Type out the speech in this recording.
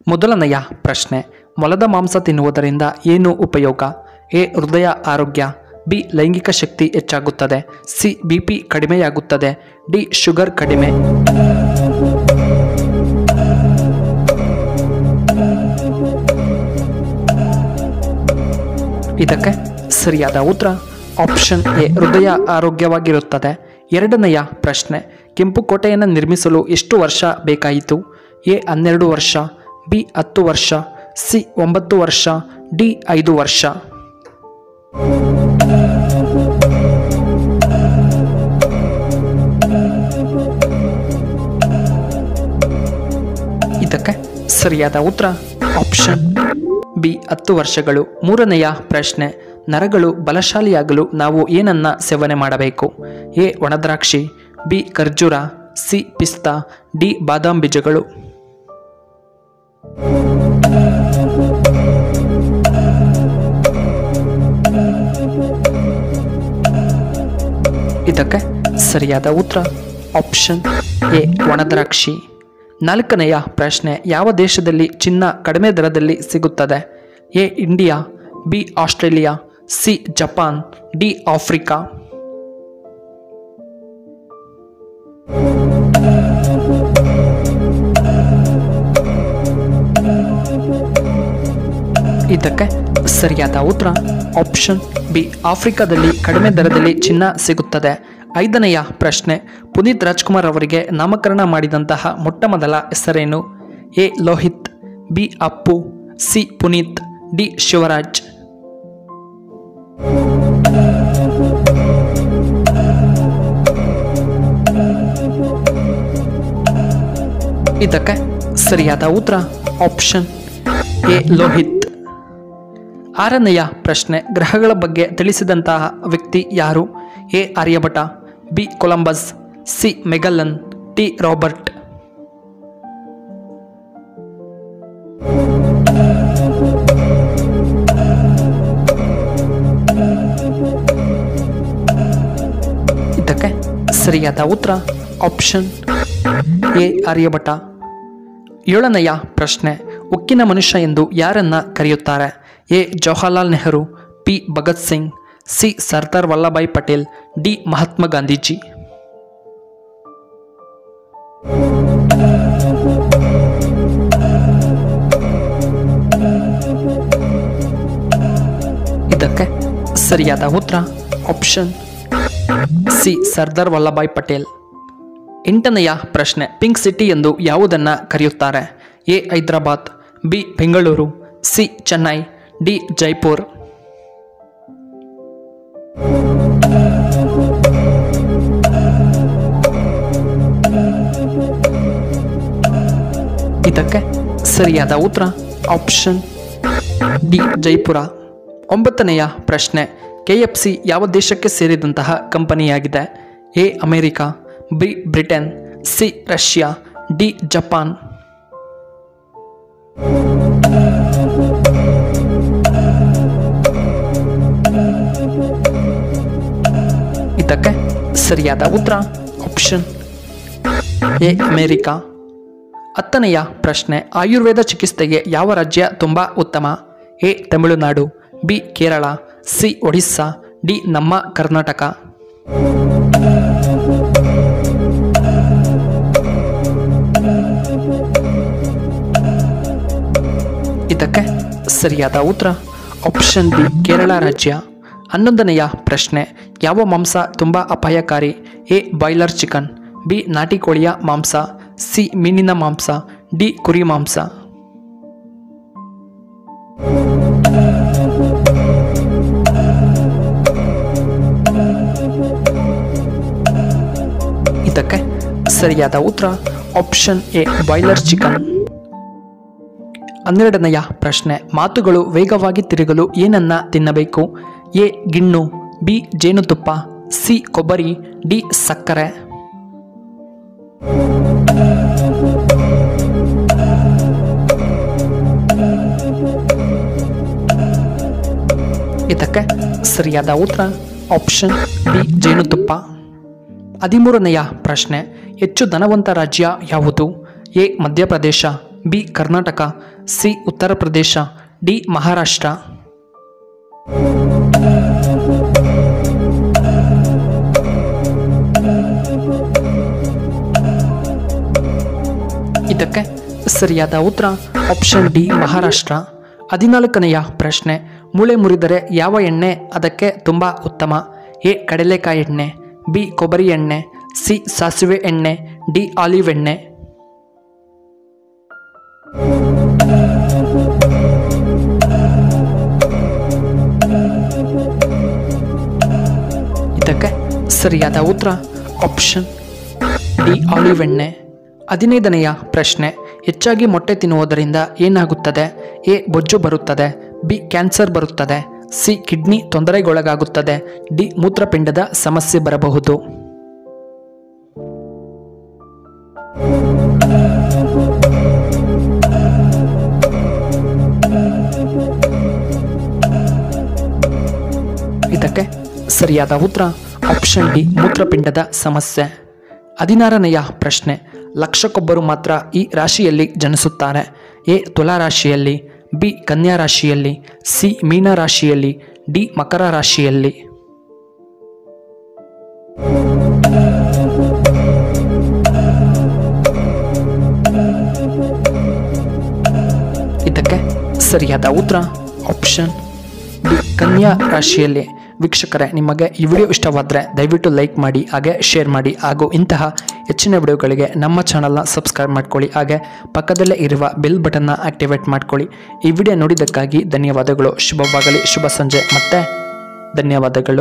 ಮೊದಲನೆಯ ಪ್ರಶ್ನೆ, ಮೊಲದ ಮಾಂಸ ತಿನ್ನುವುದರಿಂದ ಏನು ಉಪಯೋಗ? ಎ. ಹೃದಯ ಆರೋಗ್ಯ. ಬಿ. ಲೈಂಗಿಕ ಶಕ್ತಿ ಹೆಚ್ಚಾಗುತ್ತದೆ. ಸಿ. BP ಕಡಿಮೆಯಾಗುತ್ತದೆ. ಡಿ. ಶುಗರ್ ಕಡಿಮೆ. ಇದಕ್ಕೆ ಸರಿಯಾದ ಉತ್ತರ ಆಪ್ಷನ್ ಎ. ಹೃದಯ ಆರೋಗ್ಯವಾಗಿರುತ್ತದೆ. ಎರಡನೆಯ ಪ್ರಶ್ನೆ, ಕೆಂಪು ಕೋಟೆಯನ್ನು ನಿರ್ಮಿಸಲು ಎಷ್ಟು ವರ್ಷ ಬೇಕಾಯಿತು? ಎ. 12 ವರ್ಷ. ಬಿ. 10 ವರ್ಷ. ಸಿ. 9 ವರ್ಷ. ಡಿ. 5 ವರ್ಷ. ಇದಕ್ಕೆ ಸರಿಯಾದ ಉತ್ತರ ಆಪ್ಷನ್ ಬಿ. 10 ವರ್ಷಗಳು. ಮೂರನೆಯ ಪ್ರಶ್ನೆ, ನರಗಳು ಬಲಶಾಲಿಯಾಗಲು ನಾವು ಏನನ್ನ ಸೇವನೆ ಮಾಡಬೇಕು? ಎ. ಒಣದ್ರಾಕ್ಷಿ. ಬಿ. ಖರ್ಜೂರ. ಸಿ. ಪಿಸ್ತಾ. ಡಿ. ಬಾದಾಮ್ ಬೀಜಗಳು. ಇದಕ್ಕೆ ಸರಿಯಾದ ಉತ್ತರ ಆಪ್ಷನ್ ಎ. ಒಣದ್ರಾಕ್ಷಿ. ನಾಲ್ಕನೆಯ ಪ್ರಶ್ನೆ, ಯಾವ ದೇಶದಲ್ಲಿ ಚಿನ್ನ ಕಡಿಮೆ ದರದಲ್ಲಿ ಸಿಗುತ್ತದೆ? A. India. B. Australia. C. Japan. D. Africa. ಇದಕ್ಕೆ ಸರಿಯಾದ ಉತ್ತರ ಆಪ್ಷನ್ ಬಿ. ಆಫ್ರಿಕಾದಲ್ಲಿ ಕಡಿಮೆ ದರದಲ್ಲಿ ಚಿನ್ನ ಸಿಗುತ್ತದೆ. ಐದನೆಯ ಪ್ರಶ್ನೆ, ಪುನೀತ್ ರಾಜ್ಕುಮಾರ್ ಅವರಿಗೆ ನಾಮಕರಣ ಮಾಡಿದಂತಹ ಮೊಟ್ಟ ಮೊದಲ ಹೆಸರೇನು? A. Lohith. B. Appu. C. Puneeth. D. Shivaraj. ಇದಕ್ಕೆ ಸರಿಯಾದ ಉತ್ತರ ಆಪ್ಷನ್ ಎ. ಲೋಹಿತ್. ಆರನೆಯ ಪ್ರಶ್ನೆ, ಗ್ರಹಗಳ ಬಗ್ಗೆ ತಿಳಿಸಿದಂತಹ ವ್ಯಕ್ತಿ ಯಾರು? A. Aryabhata. B. Columbus. C. Magellan. D. Robert. ಇದಕ್ಕೆ ಸರಿಯಾದ ಉತ್ತರ ಆಪ್ಷನ್ ಎ. ಆರ್ಯಭಟ. ಏಳನೆಯ ಪ್ರಶ್ನೆ, ಉಕ್ಕಿನ ಮನುಷ್ಯ ಎಂದು ಯಾರನ್ನ ಕರೆಯುತ್ತಾರೆ? A. Jawaharlal Nehru. B. Bhagat Singh. C. Sardar Vallabhbhai Patel. D. Mahatma Gandhiji. ಇದಕ್ಕೆ ಸರಿಯಾದ ಉತ್ತರ ಆಪ್ಷನ್ ಸಿ. ಸರ್ದಾರ್ ವಲ್ಲಭಾಯ್ ಪಟೇಲ್. ಎಂಟನೆಯ ಪ್ರಶ್ನೆ, ಪಿಂಕ್ ಸಿಟಿ ಎಂದು ಯಾವುದನ್ನ ಕರೆಯುತ್ತಾರೆ? A. Hyderabad. B. Bengaluru. C. Chennai. D. Jaipur. ಇದಕ್ಕೆ ಸರಿಯಾದ ಉತ್ತರ ಆಪ್ಷನ್ ಡಿ. ಜೈಪುರ. ಒಂಬತ್ತನೆಯ ಪ್ರಶ್ನೆ, KFC ಯಾವ ದೇಶಕ್ಕೆ ಸೇರಿದಂತಹ ಕಂಪನಿಯಾಗಿದೆ? A. America. B. Britain. C. Russia. D. Japan. ಇದಕ್ಕೆ ಸರಿಯಾದ ಉತ್ತರ ಆಪ್ಷನ್ ಎ. ಅಮೆರಿಕ. ಹತ್ತನೆಯ ಪ್ರಶ್ನೆ, ಆಯುರ್ವೇದ ಚಿಕಿತ್ಸೆಗೆ ಯಾವ ರಾಜ್ಯ ತುಂಬಾ ಉತ್ತಮ? A. Tamil Nadu. B. Kerala. C. Odisha. D. ನಮ್ಮ ಕರ್ನಾಟಕ. ಇದಕ್ಕೆ ಸರಿಯಾದ ಉತ್ತರ ಆಪ್ಷನ್ ಬಿ. ಕೇರಳ ರಾಜ್ಯ. 11ನೆಯ ಪ್ರಶ್ನೆ, ಯಾವ ಮಾಂಸ ತುಂಬ ಅಪಾಯಕಾರಿ? ಎ. Boiler chicken. ಬಿ. ನಾಟಿ ಕೋಳಿಯ ಮಾಂಸ. ಸಿ. ಮೀನಿನ ಮಾಂಸ. ಡಿ. ಕುರಿ ಮಾಂಸ. ಇದಕ್ಕೆ ಸರಿಯಾದ ಉತ್ತರ ಆಪ್ಷನ್ ಎ. Boiler chicken. 12ನೆಯ ಪ್ರಶ್ನೆ, ಮಾತುಗಳು ವೇಗವಾಗಿ ತಿರುಗಲು ಏನನ್ನ ತಿನ್ನಬೇಕು? ಎ. ಗಿಣ್ಣು. ಬಿ. ಜೇನುತುಪ್ಪ. ಸಿ. ಕೊಬ್ಬರಿ. ಡಿ. ಸಕ್ಕರೆ. ಇದಕ್ಕೆ ಸರಿಯಾದ ಉತ್ತರ ಆಪ್ಷನ್ ಬಿ. ಜೇನುತುಪ್ಪ. 13ನೆಯ ಪ್ರಶ್ನೆ, ಹೆಚ್ಚು ಧನವಂತ ರಾಜ್ಯ ಯಾವುದು? A. Madhya Pradesh. B Karnataka, C Uttar Pradesh, D Maharashtra. ಇದಕ್ಕೆ ಸರಿಯಾದ ಉತ್ತರ ಆಪ್ಷನ್ ಡಿ ಮಹಾರಾಷ್ಟ್ರ. 14ನೆಯ ಪ್ರಶ್ನೆ, ಮೂಳೆ ಮುರಿದರೆ ಯಾವ ಎಣ್ಣೆ ಅದಕ್ಕೆ ತುಂಬ ಉತ್ತಮ? ಎ ಕಡಲೆಕಾಯಿ ಎಣ್ಣೆ, ಬಿ ಕೊಬ್ಬರಿ ಎಣ್ಣೆ, ಸಿ ಸಾಸಿವೆ ಎಣ್ಣೆ, ಡಿ ಆಲಿವ್ ಎಣ್ಣೆ. ಇದಕ್ಕೆ ಸರಿಯಾದ ಉತ್ತರ ಆಪ್ಷನ್ ಡಿ ಆಲಿವ್ ಎಣ್ಣೆ. 15ನೆಯ ಪ್ರಶ್ನೆ, ಹೆಚ್ಚಾಗಿ ಮೊಟ್ಟೆ ತಿನ್ನುವುದರಿಂದ ಏನಾಗುತ್ತದೆ? ಎ ಬೊಜ್ಜು ಬರುತ್ತದೆ, ಬಿ ಕ್ಯಾನ್ಸರ್ ಬರುತ್ತದೆ, ಸಿ ಕಿಡ್ನಿ ತೊಂದರೆಗೊಳಗಾಗುತ್ತದೆ, ಡಿ ಮೂತ್ರಪಿಂಡದ ಸಮಸ್ಯೆ ಬರಬಹುದು. ಇದಕ್ಕೆ ಸರಿಯಾದ ಉತ್ತರ ಆಪ್ಷನ್ ಡಿ ಮೂತ್ರಪಿಂಡದ ಸಮಸ್ಯೆ. 16ನೆಯ ಪ್ರಶ್ನೆ, ಲಕ್ಷಕ್ಕೊಬ್ಬರು ಮಾತ್ರ ಈ ರಾಶಿಯಲ್ಲಿ ಜನಿಸುತ್ತಾರೆ. ಎ ತುಲಾ ರಾಶಿಯಲ್ಲಿ, ಬಿ ಕನ್ಯಾ ರಾಶಿಯಲ್ಲಿ, ಸಿ ಮೀನ ರಾಶಿಯಲ್ಲಿ, ಡಿ ಮಕರ ರಾಶಿಯಲ್ಲಿ. ಇದಕ್ಕೆ ಸರಿಯಾದ ಉತ್ತರ ಆಪ್ಷನ್ ಡಿ ಕನ್ಯಾ ರಾಶಿಯಲ್ಲಿ. ವೀಕ್ಷಕರೇ, ನಿಮಗೆ ಈ ವಿಡಿಯೋ ಇಷ್ಟವಾದರೆ ದಯವಿಟ್ಟು ಲೈಕ್ ಮಾಡಿ, ಹಾಗೆ ಶೇರ್ ಮಾಡಿ, ಹಾಗೂ ಇಂತಹ ಹೆಚ್ಚಿನ ವಿಡಿಯೋಗಳಿಗೆ ನಮ್ಮ ಚಾನಲ್ನ ಸಬ್ಸ್ಕ್ರೈಬ್ ಮಾಡ್ಕೊಳ್ಳಿ, ಹಾಗೆ ಪಕ್ಕದಲ್ಲೇ ಇರುವ ಬೆಲ್ ಬಟನ್ನ ಆಕ್ಟಿವೇಟ್ ಮಾಡ್ಕೊಳ್ಳಿ. ಈ ವಿಡಿಯೋ ನೋಡಿದ್ದಕ್ಕಾಗಿ ಧನ್ಯವಾದಗಳು. ಶುಭವಾಗಲಿ, ಶುಭ ಸಂಜೆ, ಮತ್ತೆ ಧನ್ಯವಾದಗಳು.